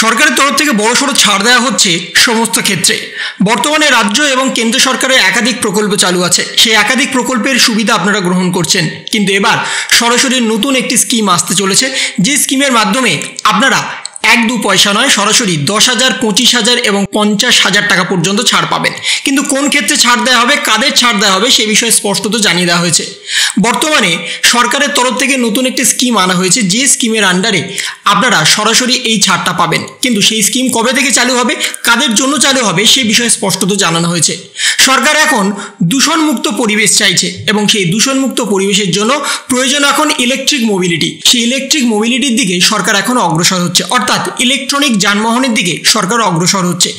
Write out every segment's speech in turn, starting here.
সরকারের তরফ থেকে বড়সড় ছাড় দেওয়া হচ্ছে সমস্ত ক্ষেত্রে। বর্তমানে রাজ্য এবং কেন্দ্র সরকারের একাধিক প্রকল্প চালু আছে, সেই একাধিক প্রকল্পের সুবিধা আপনারা গ্রহণ করছেন। কিন্তু এবার সরাসরি নতুন একটি স্কিম আসতে চলেছে, যে স্কিমের মাধ্যমে আপনারা 1-2 পয়সা নয়, সরাসরি 10,000, 25,000 এবং 50,000 টাকা পর্যন্ত ছাড় পাবেন। কিন্তু কোন ক্ষেত্রে ছাড় দেওয়া হবে, কাদের ছাড় দেওয়া হবে, সে বিষয়ে স্পষ্টত জানিয়ে দেওয়া হয়েছে। বর্তমানে সরকারের তরফ থেকে নতুন একটি স্কিম আনা হয়েছে, যে স্কিমের আন্ডারে আপনারা সরাসরি এই ছাড়টা পাবেন। কিন্তু সেই স্কিম কবে থেকে চালু হবে, কাদের জন্য চালু হবে, সে বিষয়ে স্পষ্টত জানানো হয়েছে। সরকার এখন দূষণমুক্ত পরিবেশ চাইছে এবং সেই দূষণমুক্ত পরিবেশের জন্য প্রয়োজন এখন ইলেকট্রিক মোবিলিটি। সেই ইলেকট্রিক মোবিলিটির দিকে সরকার এখন অগ্রসর হচ্ছে, অর্থাৎ ইলেকট্রনিক যানবাহনের দিকে সরকার অগ্রসর হচ্ছে।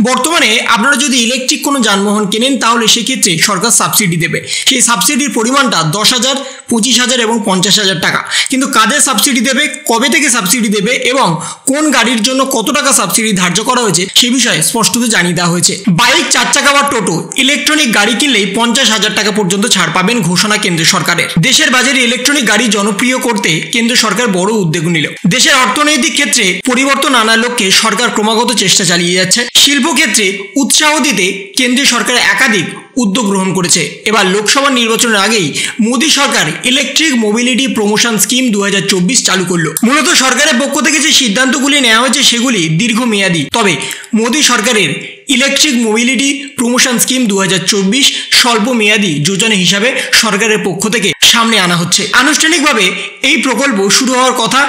বর্তমানে আপনারা যদি ইলেকট্রিক কোনো যানবাহন কেনেন, তাহলে সেক্ষেত্রে সরকার সাবসিডি দেবে। সেই সাবসিডির পরিমাণটা 10,000, 25,000 এবং 50,000 টাকা। কিন্তু কাদের সাবসিডি দেবে, কবে থেকে সাবসিডি দেবে এবং কোন গাড়ির জন্য কত টাকা সাবসিডি ধার্য করা হয়েছে, সে বিষয়ে স্পষ্টত জানিয়ে দেওয়া হয়েছে। বাইক, 4 চাকা বা টোটো, ইলেকট্রনিক গাড়ি কিনলেই 50,000 টাকা পর্যন্ত ছাড় পাবেন, ঘোষণা কেন্দ্র সরকারের। দেশের বাজারে ইলেকট্রনিক গাড়ি জনপ্রিয় করতে কেন্দ্র সরকার বড় উদ্যোগ নিল। দেশের অর্থনৈতিক ক্ষেত্রে পরিবর্তন আনার লক্ষ্যে সরকার ক্রমাগত চেষ্টা চালিয়ে যাচ্ছে। শিল্পক্ষেত্রে উৎসাহ দিতে কেন্দ্রীয় সরকার একাধিক উদ্যোগ গ্রহণ করেছে। এবার লোকসভা নির্বাচনের আগেই মোদী সরকার ইলেকট্রিক মোবিলিটি প্রমোশন স্কিম 2024 চালু করলো। মূলত সরকারের পক্ষ থেকে যে সিদ্ধান্তগুলি নেওয়া হয়েছে সেগুলি দীর্ঘমেয়াদী, তবে মোদী সরকারের ইলেকট্রিক মোবিলিটি প্রমোশন স্কিম 2024 স্বল্প মেয়াদী যোজনা হিসাবে সরকারের পক্ষ থেকে সামনে আনা হচ্ছে। আনুষ্ঠানিকভাবে এই প্রকল্প শুরু হওয়ার কথা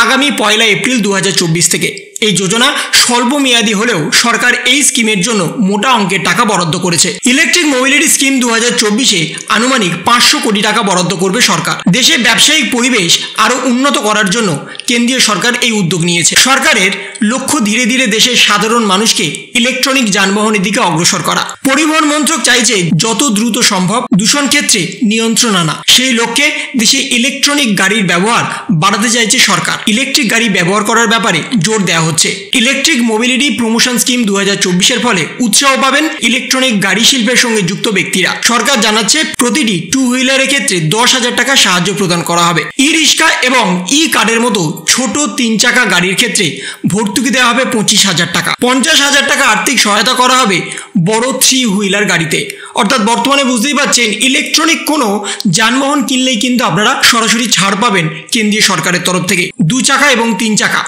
আগামী 1 এপ্রিল 2024 থেকে। এই যোজনা স্বল্প মেয়াদী হলেও সরকার এই স্কিমের জন্য মোটা অঙ্কের টাকা বরাদ্দ করেছে। ইলেকট্রিক মোবিলিটি স্কিম 2024-এ আনুমানিক 500 কোটি টাকা বরাদ্দ করবে সরকার। দেশে ব্যবসায়িক পরিবেশ আরও উন্নত করার জন্য কেন্দ্রীয় সরকার এই উদ্যোগ নিয়েছে। সরকারের লক্ষ্য ধীরে ধীরে দেশের সাধারণ মানুষকে ইলেকট্রনিক যানবাহনের দিকে অগ্রসর করা। পরিবহন মন্ত্রক চাইছে যত দ্রুত সম্ভব দূষণ ক্ষেত্রে নিয়ন্ত্রণ আনা। সেই লক্ষ্যে দেশে ইলেকট্রনিক গাড়ির ব্যবহার বাড়াতে চাইছে সরকার। ইলেকট্রিক গাড়ি ব্যবহার করার ব্যাপারে জোর দেওয়া হচ্ছে। ইলেকট্রিক মোবিলিটি প্রমোশন স্কিম 2024-এর ফলে উৎসাহ পাবেন ইলেকট্রনিক গাড়ি শিল্পের সঙ্গে যুক্ত ব্যক্তিরা। সরকার জানাচ্ছে প্রতিটি 2 হুইলারের ক্ষেত্রে 10,000 টাকা সাহায্য প্রদান করা হবে। ই রিক্সা এবং ই কার্ডের মতো ছোট 3 চাকা গাড়ির ক্ষেত্রে ভর্তুকি দেওয়া হবে 25,000 টাকা। 50,000 টাকা আর্থিক সহায়তা করা হবে বড় 3 হুইলার গাড়িতে। অর্থাৎ বর্তমানে বুঝতেই পারছেন, ইলেকট্রনিক কোনো যানবাহন কিনলেই কিন্তু আপনারা সরাসরি ছাড় পাবেন কেন্দ্রীয় সরকারের তরফ থেকে। 2 চাকা এবং 3 চাকা,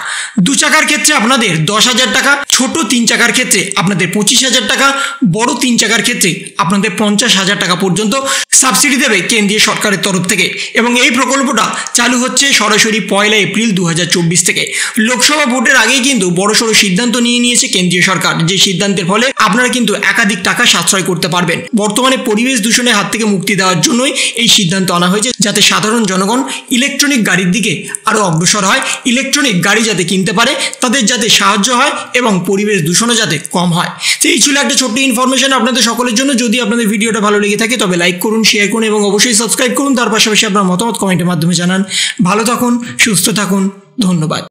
2 চাকার ক্ষেত্রে আপনাদের 10,000 টাকা, ছোট 3 চাকার ক্ষেত্রে আপনাদের 25,000 টাকা, বড় 3 চাকার ক্ষেত্রে আপনাদের 50,000 টাকা পর্যন্ত সাবসিডি দেবে কেন্দ্রীয় সরকারের তরফ থেকে। এবং এই প্রকল্পটা চালু হচ্ছে সরাসরি 1 এপ্রিল 2024 থেকে। লোকসভা ভোটের আগেই কিন্তু বড়সড় সিদ্ধান্ত নিয়ে নিয়েছে কেন্দ্রীয় সরকার, যে সিদ্ধান্তের ফলে আপনারা কিন্তু একাধিক টাকা সাশ্রয় করতে পারবেন। বর্তমানে পরিবেশ দূষণের হাত থেকে মুক্তি দেওয়ার জন্যই এই সিদ্ধান্ত আনা হয়েছে, যাতে সাধারণ জনগণ ইলেকট্রনিক গাড়ির দিকে আরও অগ্রসর হয়, ইলেকট্রনিক গাড়ি যাতে কিনতে পারে, তাদের যাতে সাহায্য হয় এবং পরিবেশ দূষণও যাতে কম হয়। তো এই ছিল একটা ছোট্ট ইনফরমেশন আপনাদের সকলের জন্য। যদি আপনাদের ভিডিওটা ভালো লেগে থাকে তবে লাইক করুন, শেয়ার করুন এবং অবশ্যই সাবস্ক্রাইব করুন। তার পাশাপাশি আপনার মতামত কমেন্টের মাধ্যমে জানান। ভালো থাকুন, সুস্থ থাকুন, ধন্যবাদ।